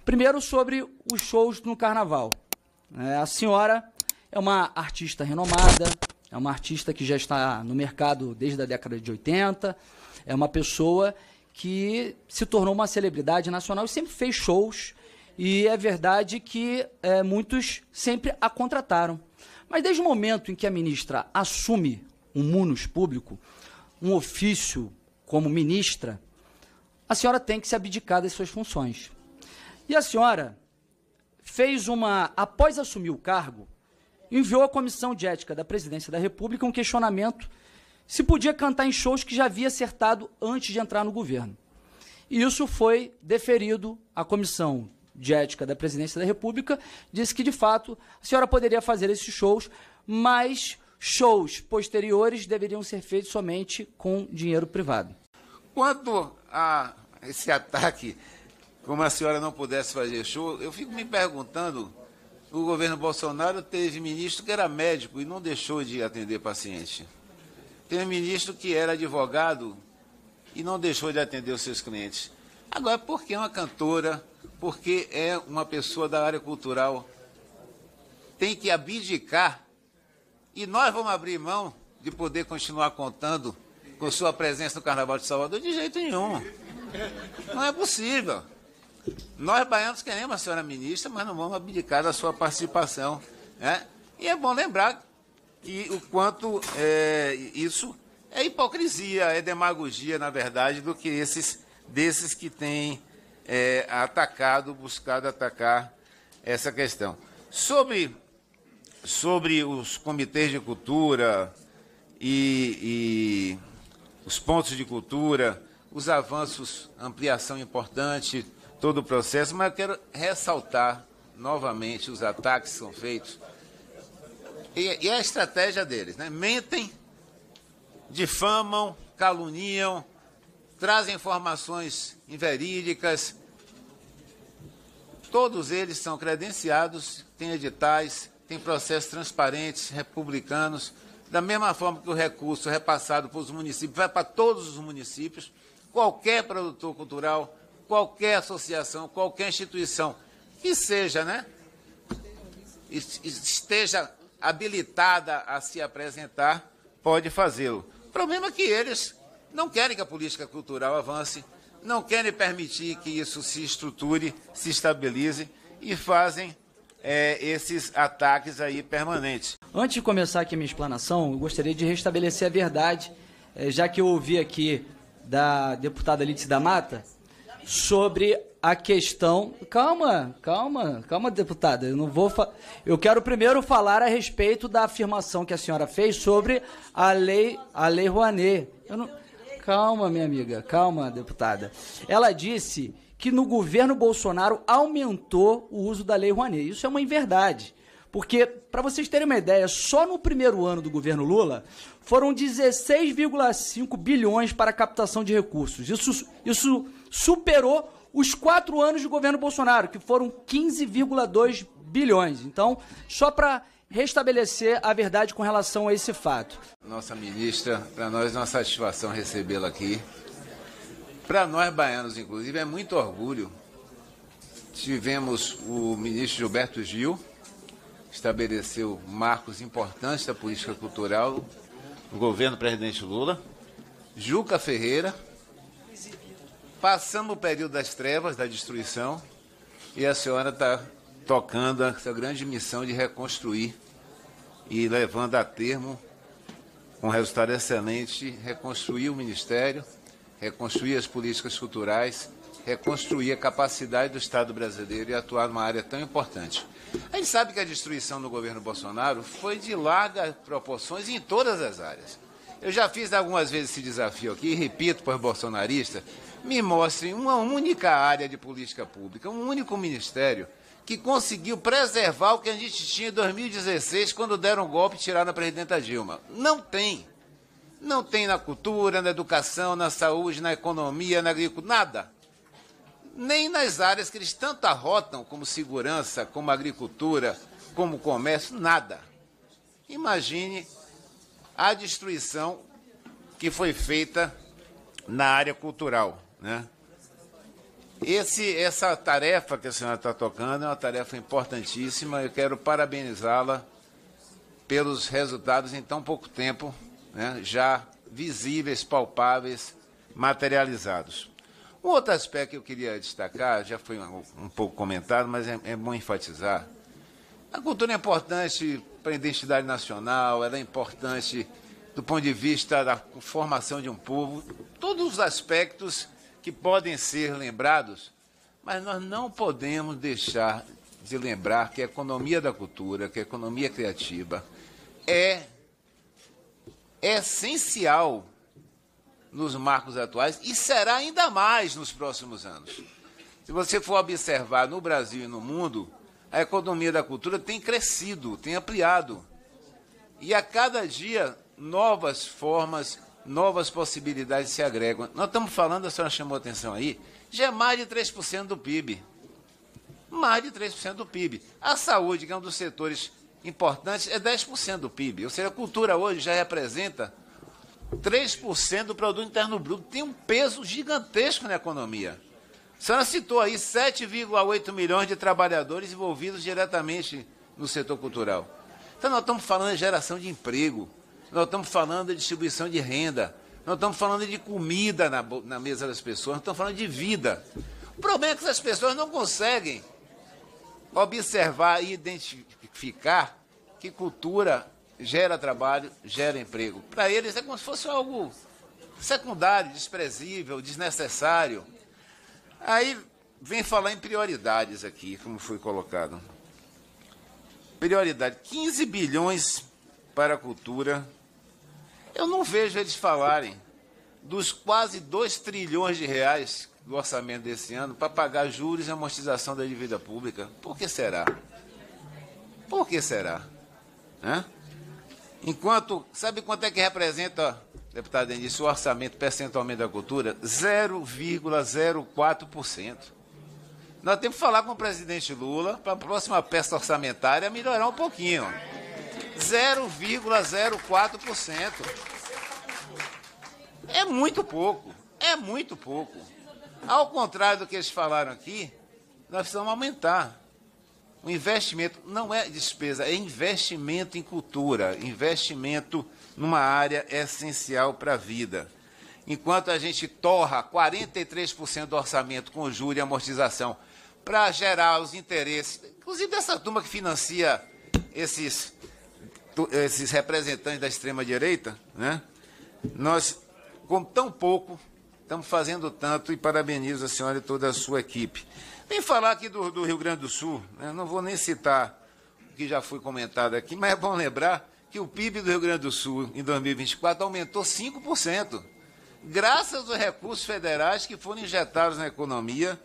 Primeiro, sobre os shows no Carnaval. A senhora é uma artista renomada, é uma artista que já está no mercado desde a década de 80, é uma pessoa que se tornou uma celebridade nacional e sempre fez shows, e é verdade que muitos sempre a contrataram. Mas desde o momento em que a ministra assume um munus público, um ofício como ministra, a senhora tem que se abdicar das suas funções. E a senhora fez após assumir o cargo, enviou à Comissão de Ética da Presidência da República um questionamento se podia cantar em shows que já havia acertado antes de entrar no governo. E isso foi deferido à Comissão de Ética da Presidência da República, disse que, de fato, a senhora poderia fazer esses shows, mas shows posteriores deveriam ser feitos somente com dinheiro privado. Quanto a esse ataque, como a senhora não pudesse fazer show, eu fico me perguntando, o governo Bolsonaro teve ministro que era médico e não deixou de atender paciente. Teve ministro que era advogado e não deixou de atender os seus clientes. Agora, porque é uma cantora, porque é uma pessoa da área cultural, tem que abdicar, e nós vamos abrir mão de poder continuar contando com sua presença no Carnaval de Salvador? De jeito nenhum. Não é possível. Nós, baianos, queremos a senhora ministra, mas não vamos abdicar da sua participação, né? E é bom lembrar que o quanto isso é hipocrisia, é demagogia, na verdade, do que desses que têm buscado atacar essa questão. Sobre os comitês de cultura e os pontos de cultura, os avanços, ampliação importante, todo o processo, mas eu quero ressaltar novamente os ataques que são feitos e a estratégia deles, né? Mentem, difamam, caluniam, trazem informações inverídicas. Todos eles são credenciados, têm editais, têm processos transparentes, republicanos, da mesma forma que o recurso repassado para os municípios vai para todos os municípios. Qualquer produtor cultural, qualquer associação, qualquer instituição que seja, né, esteja habilitada a se apresentar, pode fazê-lo. O problema é que eles não querem que a política cultural avance, não querem permitir que isso se estruture, se estabilize e fazem esses ataques aí permanentes. Antes de começar aqui a minha explanação, eu gostaria de restabelecer a verdade, já que eu ouvi aqui da deputada Lídice da Mata, sobre a questão... Calma, deputada. Eu quero primeiro falar a respeito da afirmação que a senhora fez sobre a lei Rouanet. Calma, minha amiga. Calma, deputada. Ela disse que no governo Bolsonaro aumentou o uso da lei Rouanet. Isso é uma inverdade. Porque, para vocês terem uma ideia, só no primeiro ano do governo Lula foram 16,5 bilhões para a captação de recursos. Isso superou os 4 anos de governo Bolsonaro, que foram 15,2 bilhões. Então, só para restabelecer a verdade com relação a esse fato. Nossa ministra, para nós é uma satisfação recebê-la aqui. Para nós baianos, inclusive, é muito orgulho. Tivemos o ministro Gilberto Gil, estabeleceu marcos importantes da política cultural no governo do presidente Lula. Juca Ferreira, passamos o período das trevas, da destruição, e a senhora está tocando essa grande missão de reconstruir e levando a termo, com um resultado excelente, reconstruir o Ministério, reconstruir as políticas culturais, reconstruir a capacidade do Estado brasileiro e atuar numa área tão importante. A gente sabe que a destruição do governo Bolsonaro foi de largas proporções em todas as áreas. Eu já fiz algumas vezes esse desafio aqui, e repito para os bolsonaristas, me mostrem uma única área de política pública, um único ministério que conseguiu preservar o que a gente tinha em 2016, quando deram um golpe e tiraram a presidenta Dilma. Não tem. Não tem na cultura, na educação, na saúde, na economia, na agricultura, nada. Nem nas áreas que eles tanto arrotam, como segurança, como agricultura, como comércio, nada. Imagine a destruição que foi feita na área cultural, né? Essa tarefa que a senhora está tocando é uma tarefa importantíssima. Eu quero parabenizá-la pelos resultados em tão pouco tempo, né, já visíveis, palpáveis, materializados. Um outro aspecto que eu queria destacar, já foi um pouco comentado, mas é bom enfatizar. A cultura é importante para a identidade nacional, ela é importante do ponto de vista da formação de um povo, todos os aspectos que podem ser lembrados, mas nós não podemos deixar de lembrar que a economia da cultura, que a economia criativa é essencial nos marcos atuais e será ainda mais nos próximos anos. Se você for observar no Brasil e no mundo, a economia da cultura tem crescido, tem ampliado. E a cada dia, novas formas, novas possibilidades se agregam. Nós estamos falando, a senhora chamou a atenção aí, já é mais de 3% do PIB. Mais de 3% do PIB. A saúde, que é um dos setores importantes, é 10% do PIB. Ou seja, a cultura hoje já representa 3% do produto interno bruto. Tem um peso gigantesco na economia. A senhora citou aí 7,8 milhões de trabalhadores envolvidos diretamente no setor cultural. Então nós estamos falando de geração de emprego, nós estamos falando de distribuição de renda, nós estamos falando de comida na mesa das pessoas, nós estamos falando de vida. O problema é que essas pessoas não conseguem observar e identificar que cultura gera trabalho, gera emprego. Para eles é como se fosse algo secundário, desprezível, desnecessário. Aí vem falar em prioridades aqui, como foi colocado. Prioridade, 15 bilhões para a cultura. Eu não vejo eles falarem dos quase 2 trilhões de reais do orçamento desse ano para pagar juros e amortização da dívida pública. Por que será? Por que será? Hã? Enquanto, sabe quanto é que representa, deputado Denis, o orçamento percentualmente da cultura? 0,04%. Nós temos que falar com o presidente Lula para a próxima peça orçamentária melhorar um pouquinho. 0,04%. É muito pouco, é muito pouco. Ao contrário do que eles falaram aqui, nós precisamos aumentar. O investimento não é despesa, é investimento em cultura, investimento numa área essencial para a vida. Enquanto a gente torra 43% do orçamento com juros e amortização para gerar os interesses, inclusive dessa turma que financia esses representantes da extrema-direita, né? Nós, com tão pouco, estamos fazendo tanto, e parabenizo a senhora e toda a sua equipe. Vem falar aqui do Rio Grande do Sul, né? Não vou nem citar o que já foi comentado aqui, mas é bom lembrar que o PIB do Rio Grande do Sul, em 2024, aumentou 5%, graças aos recursos federais que foram injetados na economia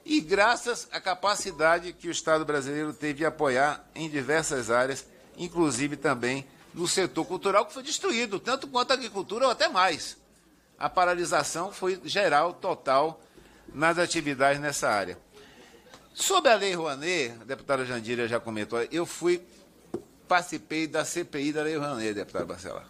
e graças à capacidade que o Estado brasileiro teve de apoiar em diversas áreas, inclusive também no setor cultural, que foi destruído, tanto quanto a agricultura ou até mais. A paralisação foi geral, total, nas atividades nessa área. Sobre a Lei Rouanet, a deputada Jandira já comentou, eu participei da CPI da Lei Rouanet, deputada Bacelar.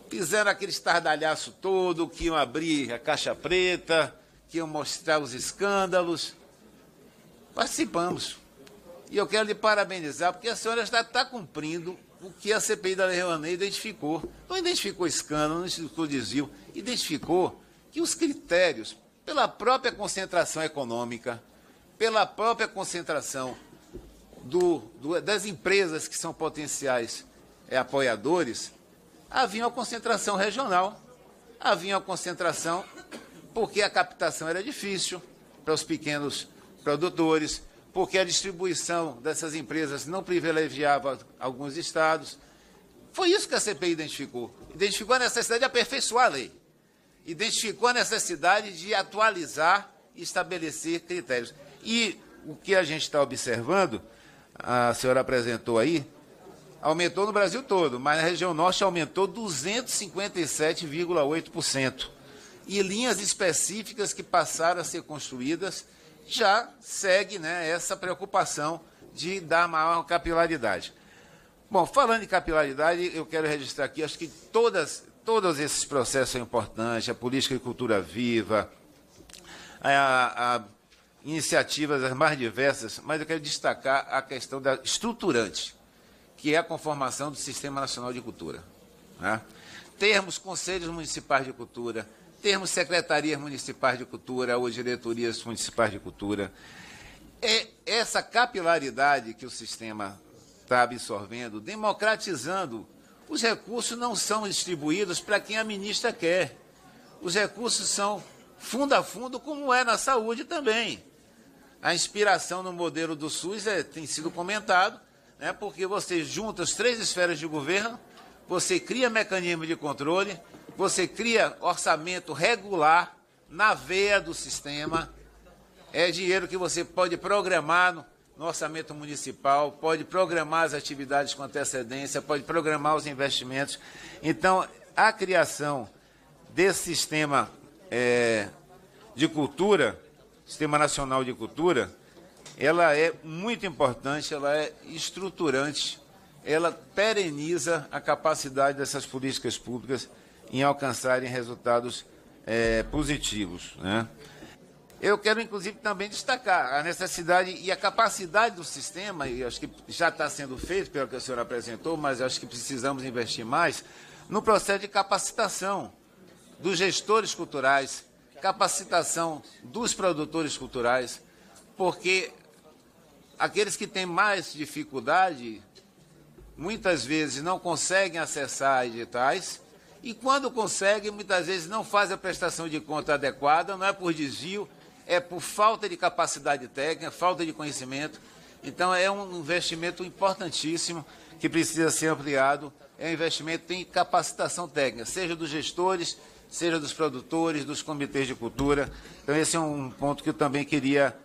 Fizeram aquele estardalhaço todo, que iam abrir a caixa preta, que iam mostrar os escândalos. Participamos. E eu quero lhe parabenizar, porque a senhora já está cumprindo o que a CPI da Lei Rouanet identificou. Não identificou escândalo, não identificou desvio, identificou que os critérios, pela própria concentração econômica, pela própria concentração das empresas que são potenciais apoiadores, havia uma concentração regional, havia uma concentração porque a captação era difícil para os pequenos produtores, porque a distribuição dessas empresas não privilegiava alguns estados. Foi isso que a CPI identificou. Identificou a necessidade de aperfeiçoar a lei. Identificou a necessidade de atualizar e estabelecer critérios. E o que a gente está observando, a senhora apresentou aí, aumentou no Brasil todo, mas na região norte aumentou 257,8%. E linhas específicas que passaram a ser construídas já segue, né, essa preocupação de dar maior capilaridade. Bom, falando em capilaridade, eu quero registrar aqui, acho que todos esses processos são importantes, a política de cultura viva, a iniciativas as mais diversas, mas eu quero destacar a questão da estruturante, que é a conformação do Sistema Nacional de Cultura, né? Termos conselhos municipais de cultura, termos secretarias municipais de cultura ou diretorias municipais de cultura. É essa capilaridade que o sistema está absorvendo, democratizando. Os recursos não são distribuídos para quem a ministra quer. Os recursos são fundo a fundo, como é na saúde também. A inspiração no modelo do SUS tem sido comentado, né, porque você junta as 3 esferas de governo, você cria mecanismo de controle, você cria orçamento regular na veia do sistema. É dinheiro que você pode programar no orçamento municipal, pode programar as atividades com antecedência, pode programar os investimentos. Então, a criação desse sistema de cultura, Sistema Nacional de Cultura, ela é muito importante, ela é estruturante, ela pereniza a capacidade dessas políticas públicas em alcançarem resultados positivos, né? Eu quero, inclusive, também destacar a necessidade e a capacidade do sistema, e acho que já está sendo feito, pelo que a senhora apresentou, mas acho que precisamos investir mais, no processo de capacitação dos gestores culturais, capacitação dos produtores culturais, porque aqueles que têm mais dificuldade, muitas vezes não conseguem acessar editais, e quando conseguem, muitas vezes não fazem a prestação de conta adequada, não é por desvio, é por falta de capacidade técnica, falta de conhecimento. Então, é um investimento importantíssimo que precisa ser ampliado, é um investimento em capacitação técnica, seja dos gestores, seja dos produtores, dos comitês de cultura. Então, esse é um ponto que eu também queria